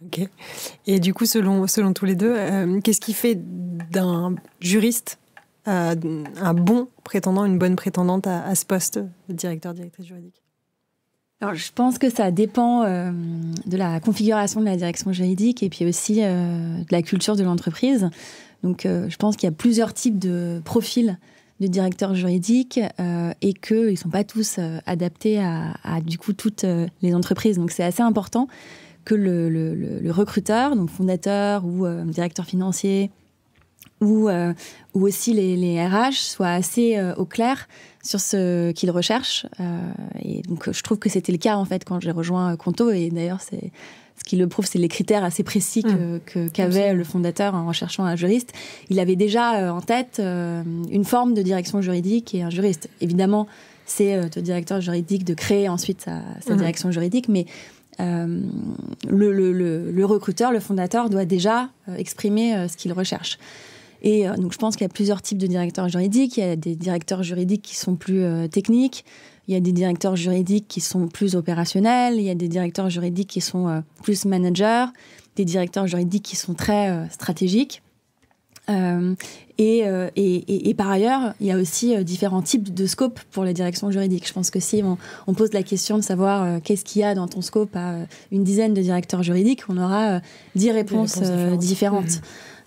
Ok. Et du coup, selon tous les deux, qu'est-ce qui fait d'un juriste un bon prétendant, une bonne prétendante à ce poste de directeur, directrice juridique? Alors, je pense que ça dépend de la configuration de la direction juridique et puis aussi de la culture de l'entreprise. Donc, je pense qu'il y a plusieurs types de profils de directeurs juridiques et qu'ils ne sont pas tous adaptés à du coup toutes les entreprises. Donc, c'est assez important que le recruteur, donc fondateur ou directeur financier ou aussi les RH soient assez au clair sur ce qu'ils recherchent. Et donc, je trouve que c'était le cas en fait quand j'ai rejoint Conto. Et d'ailleurs, ce qui le prouve, c'est les critères assez précis qu'avait le fondateur en recherchant un juriste. Il avait déjà en tête une forme de direction juridique et un juriste. Évidemment, c'est au directeur juridique de créer ensuite sa direction juridique, mais le recruteur, le fondateur, doit déjà exprimer ce qu'il recherche. Et donc, je pense qu'il y a plusieurs types de directeurs juridiques. Il y a des directeurs juridiques qui sont plus techniques. Il y a des directeurs juridiques qui sont plus opérationnels. Il y a des directeurs juridiques qui sont plus managers. Des directeurs juridiques qui sont très stratégiques. Et par ailleurs, il y a aussi différents types de scopes pour les directions juridiques. Je pense que si on pose la question de savoir qu'est-ce qu'il y a dans ton scope à une dizaine de directeurs juridiques, on aura 10 réponses différentes.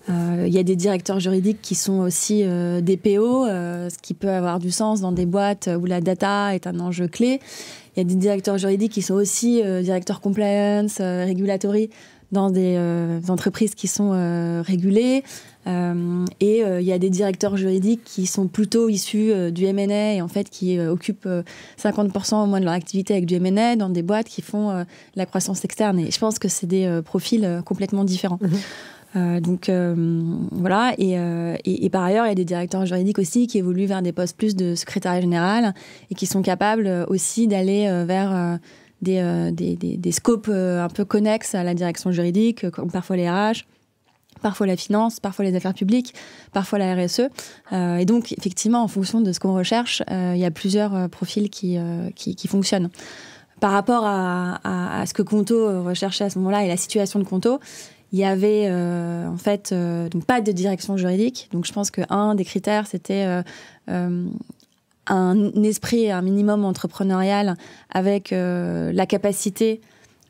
Il y a des directeurs juridiques qui sont aussi des PO, ce qui peut avoir du sens dans des boîtes où la data est un enjeu clé. Il y a des directeurs juridiques qui sont aussi directeurs compliance, regulatory, dans des entreprises qui sont régulées. Et il y a des directeurs juridiques qui sont plutôt issus du M&A et en fait qui occupent 50% au moins de leur activité avec du M&A dans des boîtes qui font la croissance externe. Et je pense que c'est des profils complètement différents. Donc voilà, et par ailleurs il y a des directeurs juridiques aussi qui évoluent vers des postes plus de secrétariat général et qui sont capables aussi d'aller vers des scopes un peu connexes à la direction juridique, comme parfois les RH, parfois la finance, parfois les affaires publiques, parfois la RSE. Et donc effectivement en fonction de ce qu'on recherche, il y a plusieurs profils qui fonctionnent. Par rapport à ce que Conto recherchait à ce moment-là et la situation de Conto, il y avait en fait donc pas de direction juridique. Donc je pense qu'un des critères, c'était un esprit, un minimum entrepreneurial avec la capacité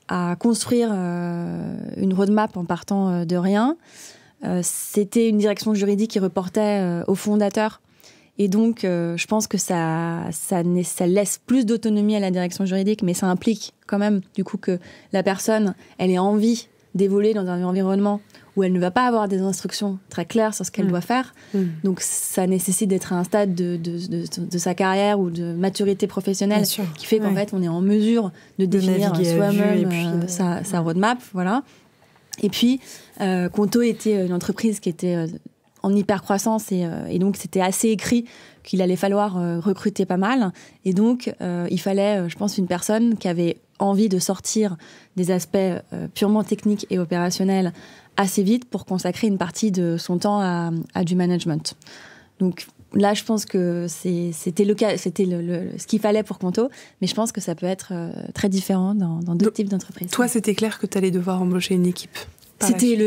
à construire une roadmap en partant de rien. C'était une direction juridique qui reportait au fondateur. Et donc, je pense que ça laisse plus d'autonomie à la direction juridique, mais ça implique quand même du coup que la personne, elle ait envie d'évoluer dans un environnement où elle ne va pas avoir des instructions très claires sur ce qu'elle doit faire. Donc, ça nécessite d'être à un stade de sa carrière ou de maturité professionnelle qui fait qu'en fait, on est en mesure de définir soi-même sa roadmap. Voilà. Et puis, Conto était une entreprise qui était en hyper-croissance et donc, c'était assez écrit qu'il allait falloir recruter pas mal. Et donc, il fallait, je pense, une personne qui avait envie de sortir des aspects purement techniques et opérationnels assez vite pour consacrer une partie de son temps à du management. Donc là, je pense que c'était le cas, c'était ce qu'il fallait pour Conto, mais je pense que ça peut être très différent dans d'autres types d'entreprises. Toi, c'était clair que tu allais devoir embaucher une équipe. C'était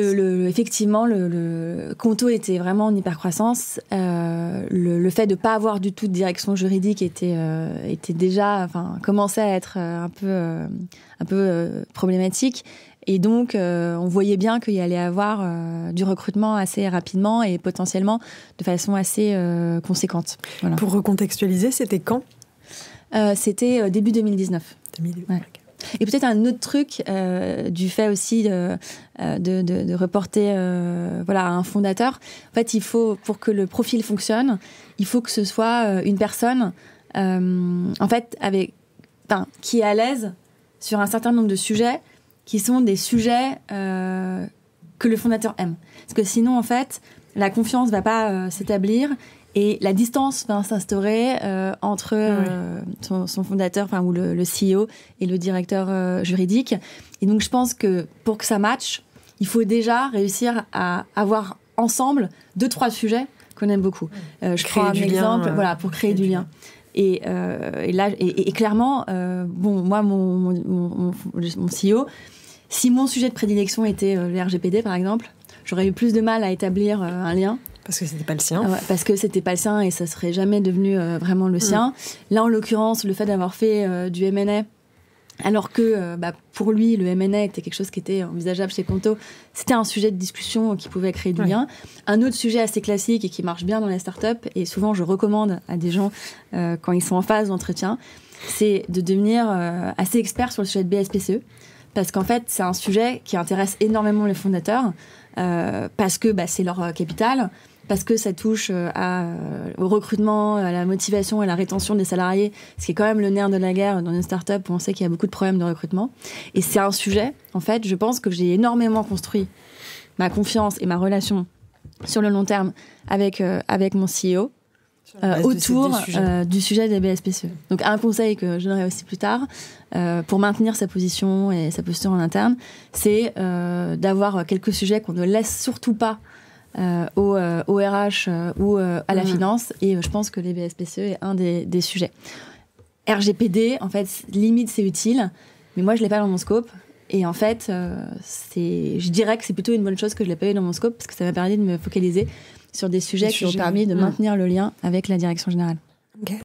effectivement, le Conto était vraiment en hypercroissance. Le fait de ne pas avoir du tout de direction juridique était déjà, commençait à être un peu problématique. Et donc, on voyait bien qu'il y allait avoir du recrutement assez rapidement et potentiellement de façon assez conséquente. Voilà. Pour recontextualiser, c'était quand ? C'était début 2019. 2019. Ouais. Et peut-être un autre truc du fait aussi de reporter à un fondateur. En fait, il faut, pour que le profil fonctionne, il faut que ce soit une personne qui est à l'aise sur un certain nombre de sujets qui sont des sujets que le fondateur aime. Parce que sinon, en fait, la confiance ne va pas s'établir et la distance va s'instaurer entre son fondateur, ou le CEO et le directeur juridique. Et donc, je pense que pour que ça matche, il faut déjà réussir à avoir ensemble 2-3 sujets qu'on aime beaucoup. Je prends un exemple, pour créer du lien. Et là, clairement, moi, mon CEO, Si mon sujet de prédilection était le RGPD, par exemple, j'aurais eu plus de mal à établir un lien. Parce que c'était pas le sien. Ouais, parce que c'était pas le sien et ça serait jamais devenu vraiment le sien. Là, en l'occurrence, le fait d'avoir fait du M&A, alors que pour lui, le M&A était quelque chose qui était envisageable chez Conto, c'était un sujet de discussion qui pouvait créer du lien. Un autre sujet assez classique et qui marche bien dans les startups, et souvent je recommande à des gens quand ils sont en phase d'entretien, c'est de devenir assez expert sur le sujet de BSPCE. Parce qu'en fait, c'est un sujet qui intéresse énormément les fondateurs, parce que c'est leur capital, parce que ça touche au recrutement, à la motivation et à la rétention des salariés, ce qui est quand même le nerf de la guerre dans une start-up où on sait qu'il y a beaucoup de problèmes de recrutement. Et c'est un sujet, en fait, je pense que j'ai énormément construit ma confiance et ma relation sur le long terme avec mon CEO autour du sujet des BSPCE. Donc un conseil que je donnerai aussi plus tard, pour maintenir sa position et sa posture en interne, c'est d'avoir quelques sujets qu'on ne laisse surtout pas au RH ou à la finance, et je pense que les BSPCE est un des sujets. RGPD, en fait, limite c'est utile, mais moi je l'ai pas dans mon scope, et en fait je dirais que c'est plutôt une bonne chose que je l'ai pas eu dans mon scope, parce que ça m'a permis de me focaliser sur des sujets qui ont permis de maintenir le lien avec la direction générale.